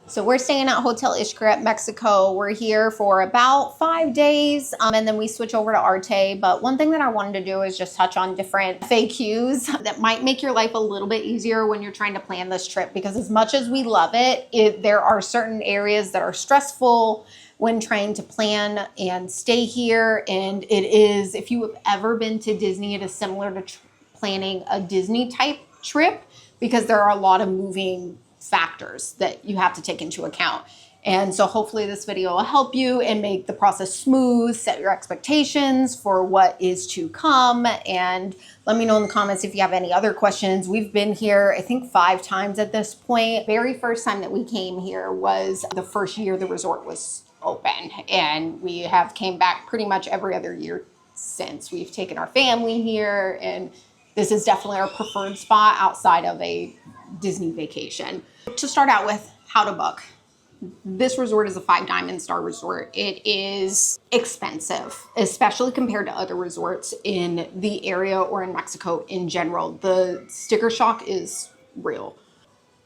So we're staying at Hotel Xcaret Mexico. We're here for about 5 days, and then we switch over to Arte. But one thing that I wanted to do is just touch on different FAQs that might make your life a little bit easier when you're trying to plan this trip, because as much as we love it, there are certain areas that are stressful when trying to plan and stay here. And it is, if you have ever been to Disney, it is similar to planning a Disney type trip, because there are a lot of moving factors that you have to take into account. And so hopefully this video will help you and make the process smooth, set your expectations for what is to come. And let me know in the comments if you have any other questions. We've been here, I think 5 times at this point. Very first time that we came here was the first year the resort was open. And we have came back pretty much every other year since. We've taken our family here, and this is definitely our preferred spot outside of a Disney vacation. To start out with, how to book. This resort is a 5 diamond star resort. It is expensive, especially compared to other resorts in the area or in Mexico in general. The sticker shock is real.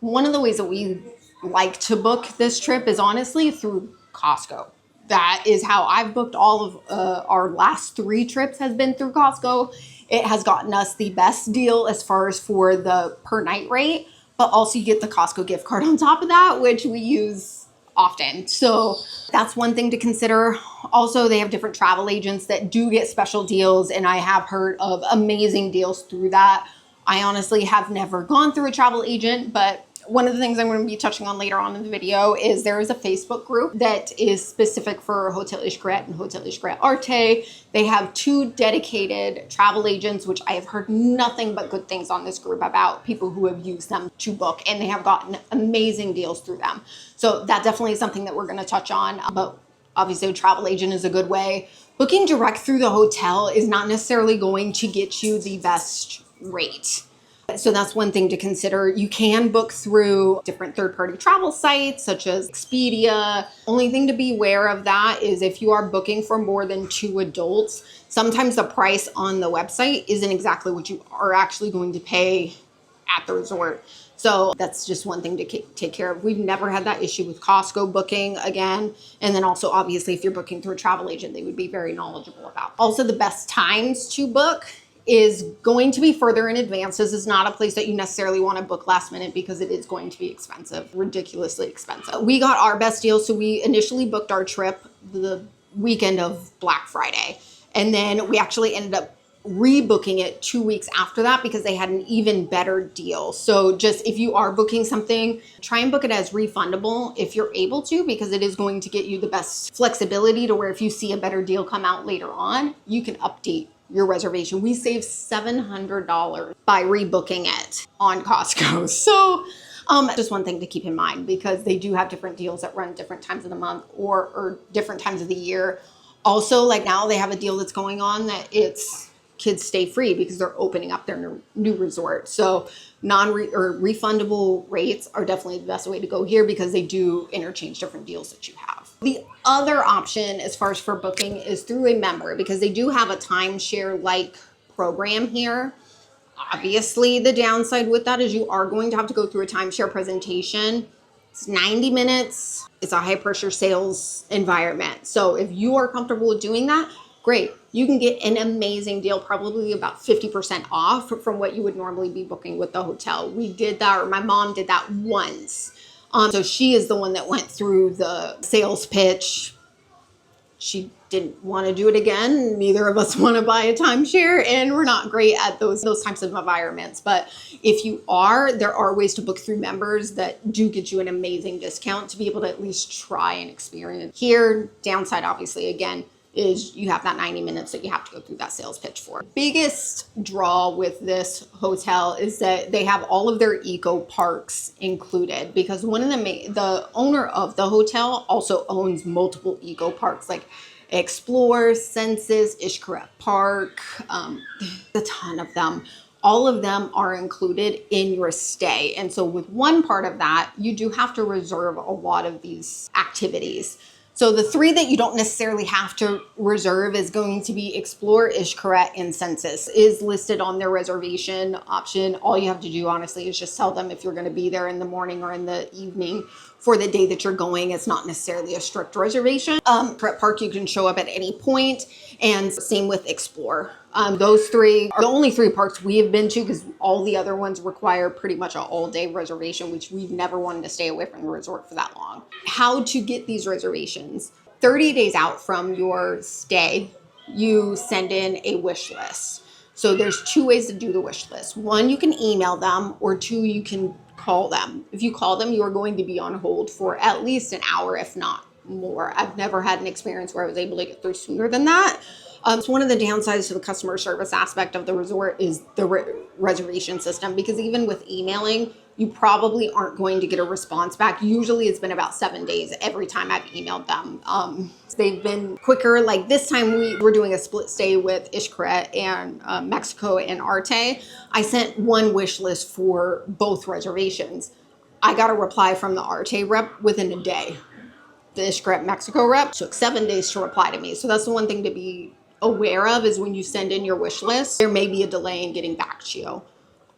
One of the ways that we like to book this trip is honestly through Costco. That is how I've booked all of our last 3 trips, has been through Costco. It has gotten us the best deal as far as for the per night rate, but also you get the Costco gift card on top of that, which we use often. So that's one thing to consider. Also, they have different travel agents that do get special deals, and I have heard of amazing deals through that. I honestly have never gone through a travel agent, but one of the things I'm going to be touching on later on in the video is there is a Facebook group that is specific for Hotel Xcaret and Hotel Xcaret Arte. They have 2 dedicated travel agents, which I have heard nothing but good things on this group about people who have used them to book, and they have gotten amazing deals through them. So that definitely is something that we're going to touch on, but obviously a travel agent is a good way. Booking direct through the hotel is not necessarily going to get you the best rate. So that's one thing to consider. You can book through different third-party travel sites such as Expedia. Only thing to be aware of that is if you are booking for more than 2 adults, sometimes the price on the website isn't exactly what you are actually going to pay at the resort. So that's just one thing to take care of. We've never had that issue with Costco booking again. And then also, obviously, if you're booking through a travel agent, they would be very knowledgeable about. Also, the best times to book is going to be further in advance. This is not a place that you necessarily want to book last minute because it is going to be expensive, ridiculously expensive. We got our best deal. So we initially booked our trip the weekend of Black Friday. And then we actually ended up rebooking it 2 weeks after that because they had an even better deal. So just if you are booking something, try and book it as refundable if you're able to, because it is going to get you the best flexibility to where if you see a better deal come out later on, you can update your reservation. We saved $700 by rebooking it on Costco. So just one thing to keep in mind, because they do have different deals that run different times of the month or different times of the year. Also, like now they have a deal that's going on that it's kids stay free because they're opening up their new resort. So refundable rates are definitely the best way to go here because they do interchange different deals that you have. The other option as far as for booking is through a member, because they do have a timeshare-like program here. Obviously, the downside with that is you are going to have to go through a timeshare presentation. It's 90 minutes. It's a high-pressure sales environment. So if you are comfortable with doing that, great. You can get an amazing deal, probably about 50% off from what you would normally be booking with the hotel. We did that, or my mom did that once. So she is the one that went through the sales pitch. She didn't want to do it again. Neither of us want to buy a timeshare, and we're not great at those types of environments. But if you are, there are ways to book through members that do get you an amazing discount to be able to at least try and experience. Here, downside obviously, again, is you have that 90 minutes that you have to go through that sales pitch for. Biggest draw with this hotel is that they have all of their eco parks included, because one of the owner of the hotel also owns multiple eco parks like Explore, Senses, Xcaret Park, a ton of them. All of them are included in your stay. And so with one part of that, you do have to reserve a lot of these activities. So the 3 that you don't necessarily have to reserve is going to be Explore, Xcaret, and Census is listed on their reservation option. All you have to do, honestly, is just tell them if you're going to be there in the morning or in the evening for the day that you're going. It's not necessarily a strict reservation. Xcaret Park, you can show up at any point, and same with Explore. Those three are the only three parks we have been to, because all the other ones require pretty much an all-day reservation, which we've never wanted to stay away from the resort for that long. How to get these reservations? 30 days out from your stay, you send in a wish list. So there's two ways to do the wish list. One, you can email them, or two, you can call them. If you call them, you are going to be on hold for at least an hour, if not more. I've never had an experience where I was able to get through sooner than that. So one of the downsides to the customer service aspect of the resort is the reservation system, because even with emailing, you probably aren't going to get a response back. Usually it's been about 7 days every time I've emailed them. They've been quicker. Like this time we were doing a split stay with Xcaret and Mexico and Arte. I sent one wish list for both reservations. I got a reply from the Arte rep within a day. The Xcaret Mexico rep took 7 days to reply to me. So that's the one thing to be aware of, is when you send in your wish list, there may be a delay in getting back to you.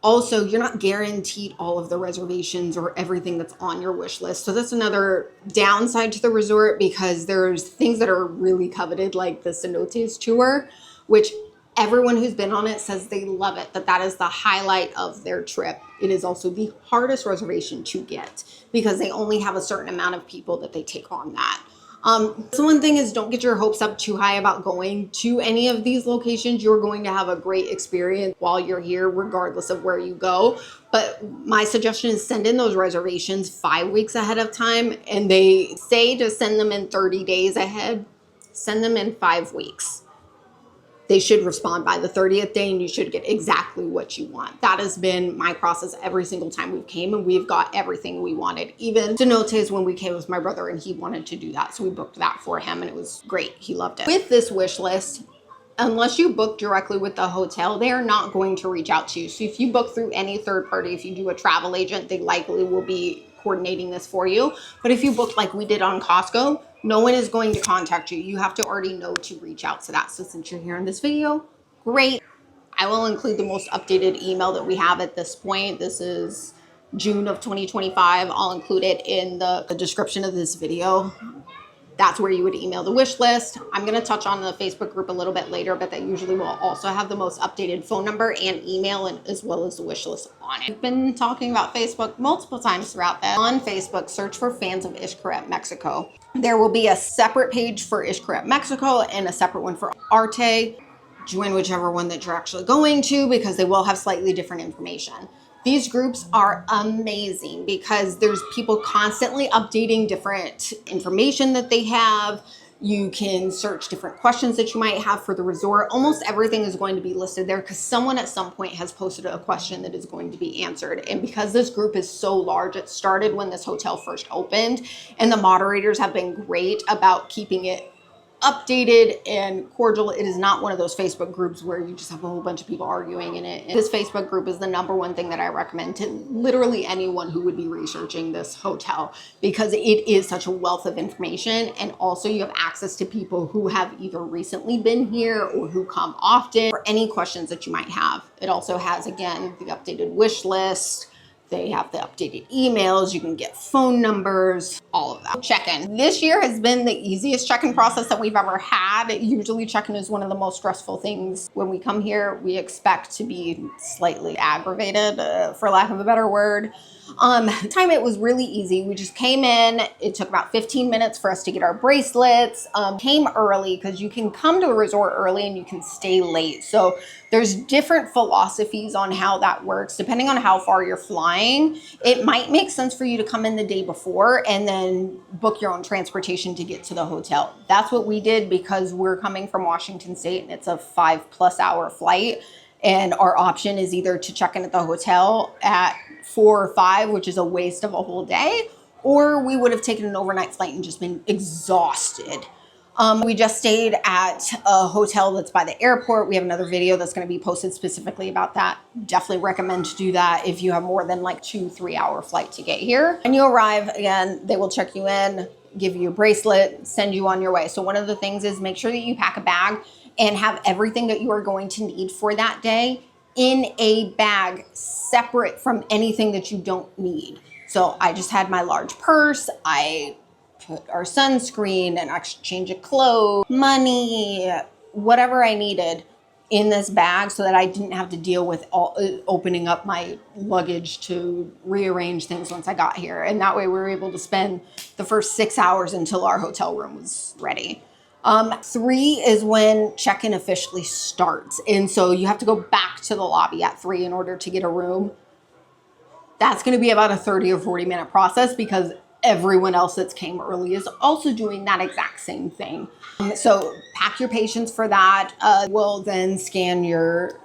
Also, you're not guaranteed all of the reservations or everything that's on your wish list. So that's another downside to the resort, because there's things that are really coveted, like the cenotes tour, which everyone who's been on it says they love it, that is the highlight of their trip. It is also the hardest reservation to get, because they only have a certain amount of people that they take on that. So one thing is, don't get your hopes up too high about going to any of these locations. You're going to have a great experience while you're here, regardless of where you go. But my suggestion is send in those reservations 5 weeks ahead of time. And they say to send them in 30 days ahead. Send them in 5 weeks. They should respond by the 30th day, and you should get exactly what you want. That has been my process every single time we've came, and we've got everything we wanted. Even cenotes, when we came with my brother, and he wanted to do that, so we booked that for him, and it was great. He loved it. With this wish list, unless you book directly with the hotel, they are not going to reach out to you. So if you book through any third party, if you do a travel agent, they likely will be coordinating this for you. But if you book like we did on Costco, no one is going to contact you. You have to already know to reach out to that. So since you're here in this video, great. I will include the most updated email that we have at this point. This is June of 2025. I'll include it in the description of this video. That's where you would email the wish list. I'm going to touch on the Facebook group a little bit later, but that usually will also have the most updated phone number and email, and as well as the wish list on it. I've been talking about Facebook multiple times throughout that. On Facebook, search for fans of Xcaret Mexico. There will be a separate page for Xcaret Mexico and a separate one for Arte. Join whichever one that you're actually going to, because they will have slightly different information. These groups are amazing because there's people constantly updating different information that they have. You can search different questions that you might have for the resort. Almost everything is going to be listed there, because someone at some point has posted a question that is going to be answered. And because this group is so large, it started when this hotel first opened, and the moderators have been great about keeping it updated and cordial. It is not one of those Facebook groups where you just have a whole bunch of people arguing in it. This Facebook group is the #1 thing that I recommend to literally anyone who would be researching this hotel, because it is such a wealth of information. And also you have access to people who have either recently been here or who come often for any questions that you might have. It also has, again, the updated wish list. They have the updated emails. You can get phone numbers, all of that. Check-in. This year has been the easiest check-in process that we've ever had. Usually check-in is one of the most stressful things. When we come here, we expect to be slightly aggravated, for lack of a better word. Time it was really easy. We just came in. It took about 15 minutes for us to get our bracelets. Came early, because you can come to a resort early and you can stay late. So there's different philosophies on how that works. Depending on how far you're flying, it might make sense for you to come in the day before and then book your own transportation to get to the hotel. That's what we did, because we're coming from Washington State and it's a 5+ hour flight. And our option is either to check in at the hotel at 4 or 5, which is a waste of a whole day, or we would have taken an overnight flight and just been exhausted. We just stayed at a hotel that's by the airport. We have another video that's going to be posted specifically about that. Definitely recommend to do that if you have more than like 2-3 hour flight to get here. When you arrive, again, they will check you in, give you a bracelet, send you on your way. So one of the things is make sure that you pack a bag and have everything that you are going to need for that day in a bag separate from anything that you don't need. So I just had my large purse. I put our sunscreen, an extra change of clothes, money, whatever I needed in this bag so that I didn't have to deal with opening up my luggage to rearrange things once I got here. And that way we were able to spend the first 6 hours until our hotel room was ready. 3 is when check-in officially starts. And so you have to go back to the lobby at 3 in order to get a room. That's going to be about a 30 or 40 minute process because everyone else that's came early is also doing that exact same thing. So pack your patience for that. We'll then scan your,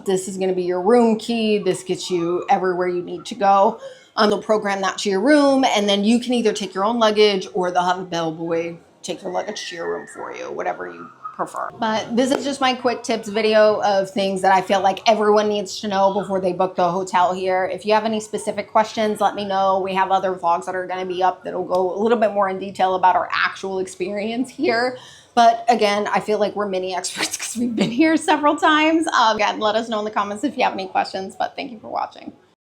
this is going to be your room key. This gets you everywhere you need to go. They'll program that to your room, and then you can either take your own luggage or they'll have a bellboy take your luggage to your room for you, whatever you prefer. But this is just my quick tips video of things that I feel like everyone needs to know before they book the hotel here. If you have any specific questions, let me know. We have other vlogs that are going to be up that'll go a little bit more in detail about our actual experience here. But again, I feel like we're mini experts because we've been here several times. Again, let us know in the comments if you have any questions, but thank you for watching.